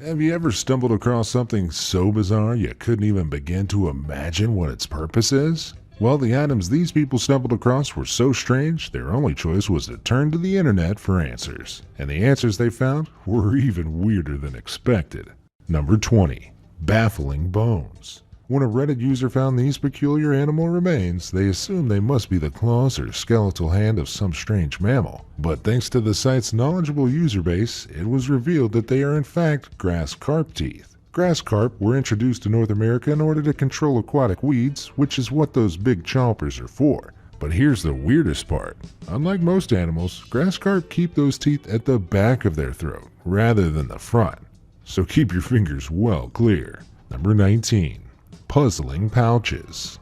Have you ever stumbled across something so bizarre you couldn't even begin to imagine what its purpose is? Well, the items these people stumbled across were so strange, their only choice was to turn to the internet for answers. And the answers they found were even weirder than expected. Number 20. Baffling bones. When a Reddit user found these peculiar animal remains, they assumed they must be the claws or skeletal hand of some strange mammal. But thanks to the site's knowledgeable user base, it was revealed that they are in fact grass carp teeth. Grass carp were introduced to North America in order to control aquatic weeds, which is what those big chompers are for. But here's the weirdest part. Unlike most animals, grass carp keep those teeth at the back of their throat rather than the front. So keep your fingers well clear. Number 19. Puzzling pouches.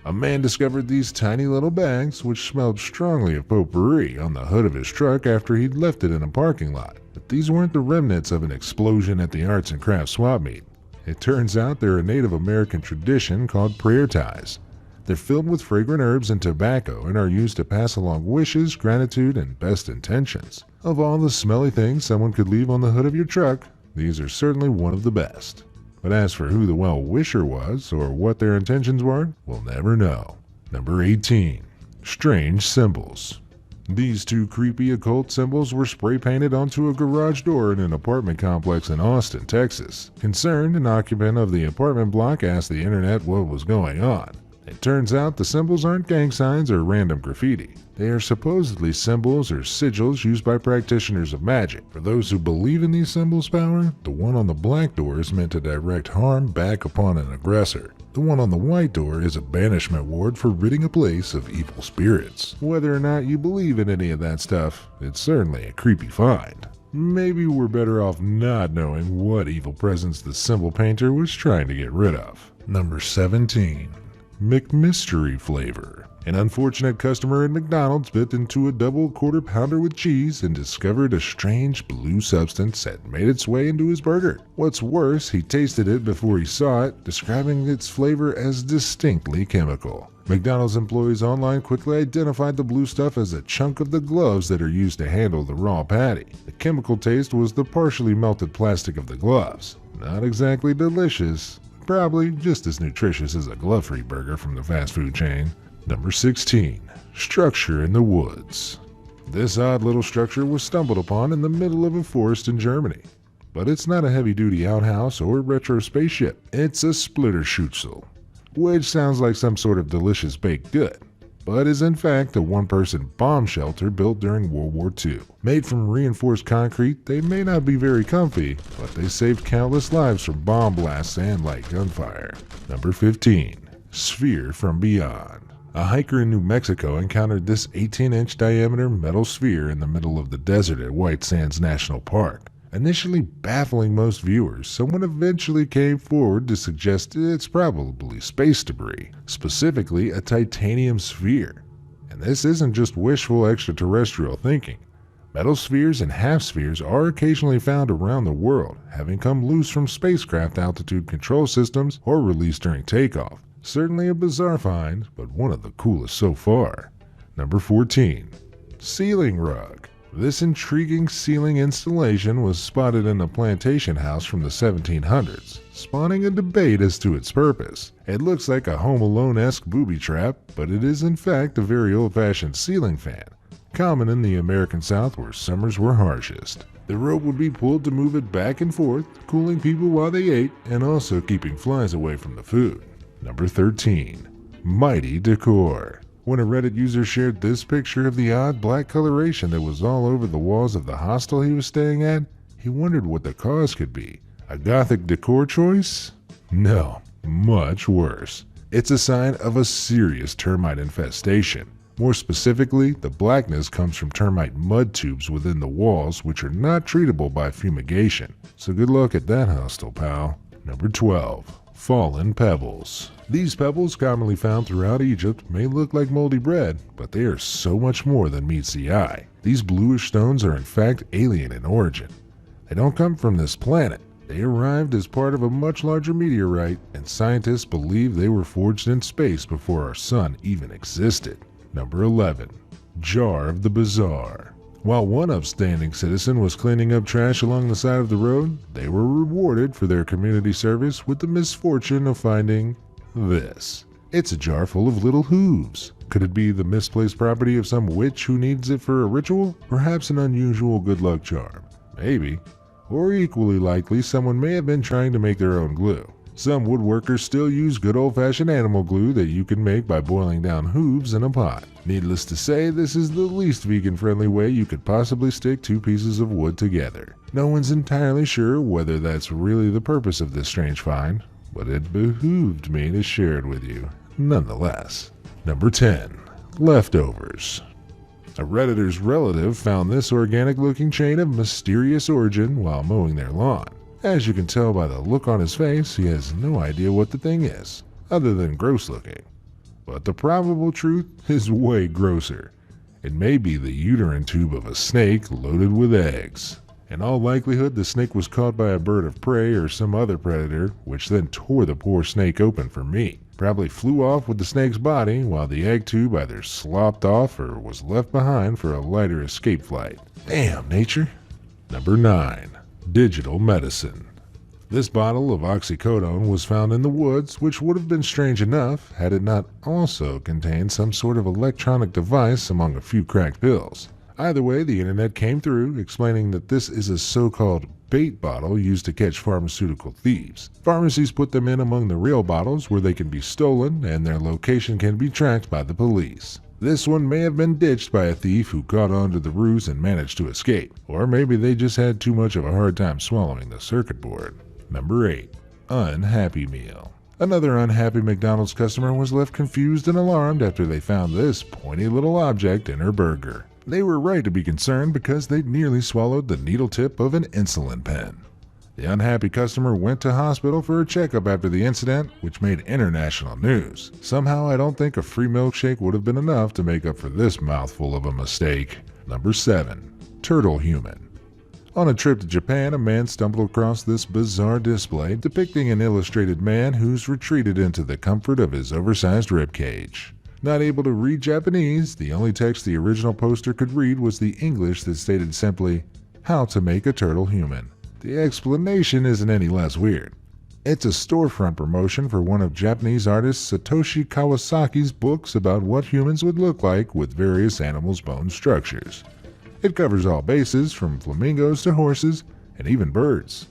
A man discovered these tiny little bags, which smelled strongly of potpourri, on the hood of his truck after he'd left it in a parking lot. But these weren't the remnants of an explosion at the arts and crafts swap meet. It turns out they're a Native American tradition called prayer ties. They're filled with fragrant herbs and tobacco and are used to pass along wishes, gratitude, and best intentions. Of all the smelly things someone could leave on the hood of your truck, these are certainly one of the best. But as for who the well-wisher was, or what their intentions were, we'll never know. Number 18. Strange symbols. These two creepy occult symbols were spray-painted onto a garage door in an apartment complex in Austin, Texas. Concerned, an occupant of the apartment block asked the internet what was going on. It turns out the symbols aren't gang signs or random graffiti. They are supposedly symbols or sigils used by practitioners of magic. For those who believe in these symbols' power, the one on the black door is meant to direct harm back upon an aggressor. The one on the white door is a banishment ward for ridding a place of evil spirits. Whether or not you believe in any of that stuff, it's certainly a creepy find. Maybe we're better off not knowing what evil presence the symbol painter was trying to get rid of. Number 17. McMystery flavor. An unfortunate customer at McDonald's bit into a double quarter pounder with cheese and discovered a strange blue substance had made its way into his burger. What's worse, he tasted it before he saw it, describing its flavor as distinctly chemical. McDonald's employees online quickly identified the blue stuff as a chunk of the gloves that are used to handle the raw patty. The chemical taste was the partially melted plastic of the gloves. Not exactly delicious. Probably just as nutritious as a glove-free burger from the fast food chain. Number 16. Structure in the woods. This odd little structure was stumbled upon in the middle of a forest in Germany. But it's not a heavy-duty outhouse or retro spaceship. It's a splitterschutzel, which sounds like some sort of delicious baked good, but is in fact a one-person bomb shelter built during World War II. Made from reinforced concrete, they may not be very comfy, but they saved countless lives from bomb blasts and light gunfire. Number 15. Sphere from Beyond. A hiker in New Mexico encountered this 18-inch diameter metal sphere in the middle of the desert at White Sands National Park. Initially baffling most viewers, someone eventually came forward to suggest it's probably space debris, specifically a titanium sphere. And this isn't just wishful extraterrestrial thinking. Metal spheres and half-spheres are occasionally found around the world, having come loose from spacecraft altitude control systems or released during takeoff. Certainly a bizarre find, but one of the coolest so far. Number 14. Ceiling rug. This intriguing ceiling installation was spotted in a plantation house from the 1700s, spawning a debate as to its purpose. It looks like a Home Alone-esque booby trap, but it is in fact a very old-fashioned ceiling fan, common in the American South where summers were harshest. The rope would be pulled to move it back and forth, cooling people while they ate and also keeping flies away from the food. Number 13. Mighty decor. When a Reddit user shared this picture of the odd black coloration that was all over the walls of the hostel he was staying at, he wondered what the cause could be. A gothic decor choice? No, much worse. It's a sign of a serious termite infestation. More specifically, the blackness comes from termite mud tubes within the walls which are not treatable by fumigation. So good luck at that hostel, pal. Number 12. Fallen pebbles. These pebbles, commonly found throughout Egypt, may look like moldy bread, but they are so much more than meets the eye. These bluish stones are in fact alien in origin. They don't come from this planet. They arrived as part of a much larger meteorite, and scientists believe they were forged in space before our sun even existed. Number 11. Jar of the Bizarre. While one upstanding citizen was cleaning up trash along the side of the road, they were rewarded for their community service with the misfortune of finding this. It's a jar full of little hooves. Could it be the misplaced property of some witch who needs it for a ritual? Perhaps an unusual good luck charm. Maybe. Or equally likely, someone may have been trying to make their own glue. Some woodworkers still use good old-fashioned animal glue that you can make by boiling down hooves in a pot. Needless to say, this is the least vegan-friendly way you could possibly stick two pieces of wood together. No one's entirely sure whether that's really the purpose of this strange find, but it behooved me to share it with you nonetheless. Number 10. Leftovers. A Redditor's relative found this organic-looking chain of mysterious origin while mowing their lawn. As you can tell by the look on his face, he has no idea what the thing is, other than gross-looking. But the probable truth is way grosser. It may be the uterine tube of a snake loaded with eggs. In all likelihood, the snake was caught by a bird of prey or some other predator, which then tore the poor snake open for meat. Probably flew off with the snake's body, while the egg tube either slopped off or was left behind for a lighter escape flight. Damn, nature. Number 9. Digital medicine. This bottle of oxycodone was found in the woods, which would have been strange enough had it not also contained some sort of electronic device among a few cracked pills. Either way, the internet came through, explaining that this is a so-called bait bottle used to catch pharmaceutical thieves. Pharmacies put them in among the real bottles where they can be stolen and their location can be tracked by the police. This one may have been ditched by a thief who caught on to the ruse and managed to escape. Or maybe they just had too much of a hard time swallowing the circuit board. Number 8. Unhappy meal. Another unhappy McDonald's customer was left confused and alarmed after they found this pointy little object in her burger. They were right to be concerned because they'd nearly swallowed the needle tip of an insulin pen. The unhappy customer went to hospital for a checkup after the incident, which made international news. Somehow I don't think a free milkshake would have been enough to make up for this mouthful of a mistake. Number 7. Turtle human. On a trip to Japan, a man stumbled across this bizarre display depicting an illustrated man who's retreated into the comfort of his oversized ribcage. Not able to read Japanese, the only text the original poster could read was the English that stated simply, "How to make a turtle human." The explanation isn't any less weird. It's a storefront promotion for one of Japanese artist Satoshi Kawasaki's books about what humans would look like with various animals' bone structures. It covers all bases, from flamingos to horses, and even birds,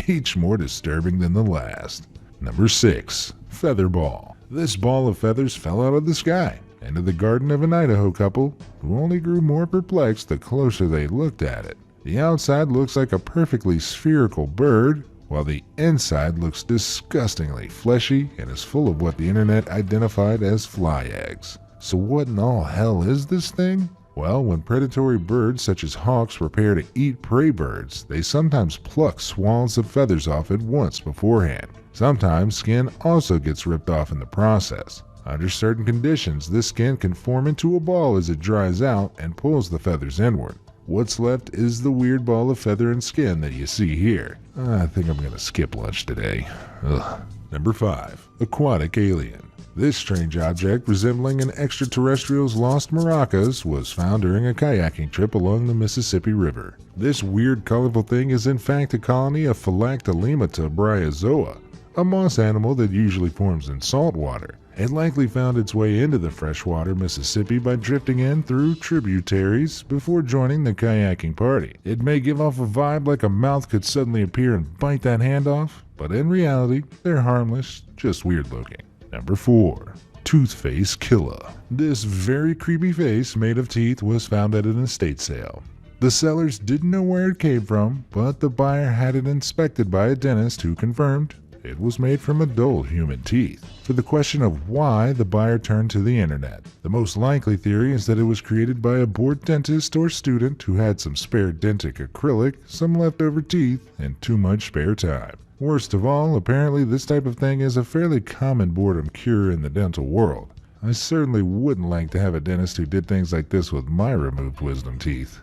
each more disturbing than the last. Number 6. Feather ball. This ball of feathers fell out of the sky, into the garden of an Idaho couple, who only grew more perplexed the closer they looked at it. The outside looks like a perfectly spherical bird, while the inside looks disgustingly fleshy and is full of what the internet identified as fly eggs. So what in all hell is this thing? Well, when predatory birds such as hawks prepare to eat prey birds, they sometimes pluck swaths of feathers off at once beforehand. Sometimes skin also gets ripped off in the process. Under certain conditions, this skin can form into a ball as it dries out and pulls the feathers inward. What's left is the weird ball of feather and skin that you see here. I think I'm going to skip lunch today. Ugh. Number 5. Aquatic alien. This strange object, resembling an extraterrestrial's lost maracas, was found during a kayaking trip along the Mississippi River. This weird, colorful thing is in fact a colony of Phylactolema bryozoa, a moss animal that usually forms in salt water. It likely found its way into the freshwater Mississippi by drifting in through tributaries before joining the kayaking party. It may give off a vibe like a mouth could suddenly appear and bite that hand off, but in reality, they're harmless, just weird looking. Number 4. Toothface Killer. This very creepy face made of teeth was found at an estate sale. The sellers didn't know where it came from, but the buyer had it inspected by a dentist who confirmed it was made from adult human teeth. For the question of why, the buyer turned to the internet. The most likely theory is that it was created by a bored dentist or student who had some spare dentic acrylic, some leftover teeth, and too much spare time. Worst of all, apparently this type of thing is a fairly common boredom cure in the dental world. I certainly wouldn't like to have a dentist who did things like this with my removed wisdom teeth.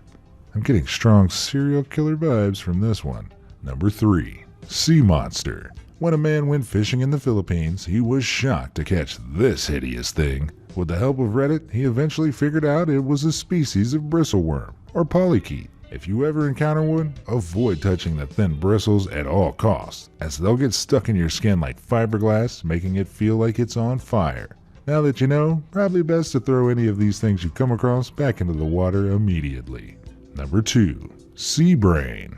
I'm getting strong serial killer vibes from this one. Number 3. Sea monster. When a man went fishing in the Philippines, he was shocked to catch this hideous thing. With the help of Reddit, he eventually figured out it was a species of bristleworm. or polychaete. If you ever encounter one, avoid touching the thin bristles at all costs, as they'll get stuck in your skin like fiberglass, making it feel like it's on fire. Now that you know, probably best to throw any of these things you come across back into the water immediately. Number 2. Sea brain.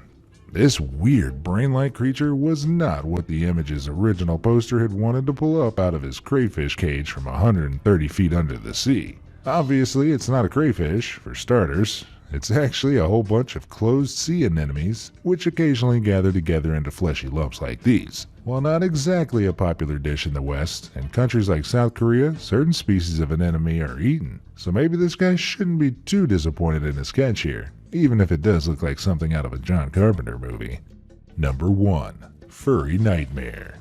This weird brain-like creature was not what the Image's original poster had wanted to pull up out of his crayfish cage from 130 feet under the sea. Obviously, it's not a crayfish, for starters. It's actually a whole bunch of closed sea anemones, which occasionally gather together into fleshy lumps like these. While not exactly a popular dish in the West, in countries like South Korea, certain species of anemone are eaten, so maybe this guy shouldn't be too disappointed in his catch here, even if it does look like something out of a John Carpenter movie. Number 1. Furry nightmare.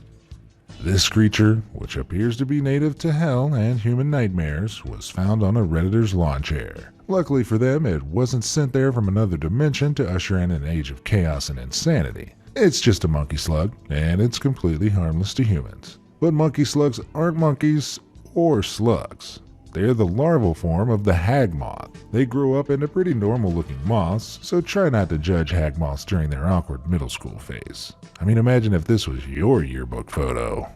This creature, which appears to be native to hell and human nightmares, was found on a Redditor's lawn chair. Luckily for them, it wasn't sent there from another dimension to usher in an age of chaos and insanity. It's just a monkey slug, and it's completely harmless to humans. But monkey slugs aren't monkeys or slugs. They're the larval form of the hag moth. They grow up into pretty normal looking moths, so try not to judge hag moths during their awkward middle school phase. I mean, imagine if this was your yearbook photo.